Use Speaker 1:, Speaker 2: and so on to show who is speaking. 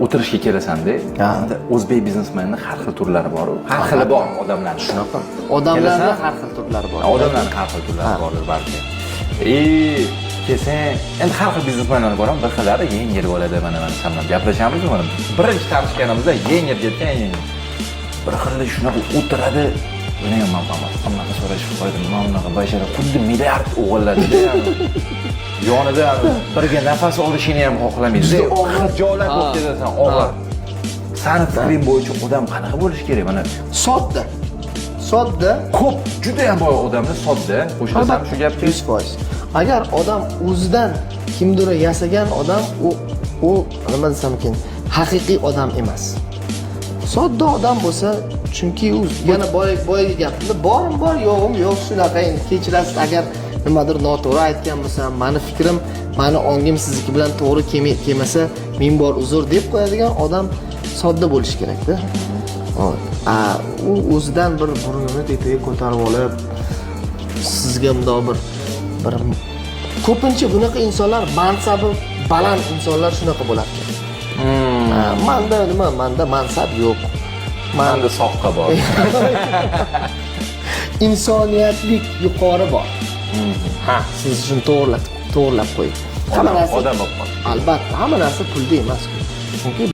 Speaker 1: o'tirishga kelasanda, o'zbek biznesmenning har xil turlari bor. Har xili bor odamlar.
Speaker 2: Shunaqa. Odamlarning har xil turlari bor.
Speaker 1: Odamlarning har xil turlari bordir balki. Kelsang, endi har xil biznesmenlar bor ham, bir xillari yengil bo'ladi. Mana sen bilan gaplashamiz mana. Birinchi tanishganimizda yengil ketgan. Bir xilli shunaqa o'tiradi. Buni ham manfaat. Hammaga so'rashib qo'ydim. Nima bunaqa bashara xuddi milliard o'g'illadida. Yonida birga nafas olishini ham xohlamaydi. Og'ir joylar bo'lib ketasan, og'ir. Sani fikring bo'yicha odam qanaqa bo'lishi kerak? Mana
Speaker 2: sodda,
Speaker 1: ko'p, juda ham boy odamlar sodda. Qo'shilasam shu gapga
Speaker 2: 100%. Agar odam o'zidan kimdir yasagan odam, u nima desam ekan, haqiqiy odam emas. Sodda odam bo'lsa, chunki u yana boy gapimda borim bor, yo'g'im yo'q, shunaqa endi kechirasiz agar nimadir noto'g'ri aytgan bo'lsam, meni fikrim, meni ongim sizniki bilan to'g'ri kelmasa, ming bor uzr deb qo'yadigan odam sodda bo'lishi kerak-da. U o'zidan bir burnini tepaga ko'tarib olib, sizga bundoq bir ko'pincha bunaqa insonlar mansabi baland insonlar shunaqa bo'ladi. Manda mansab yo'q.
Speaker 1: Manda soqqa bor.
Speaker 2: İnsoniyatlik yuqori bor. Siz shuni to'g'rilab qo'ying. Hamma narsa
Speaker 1: odam bo'lib qoldi.
Speaker 2: Albatta, hamma narsa pulda emas. Chunki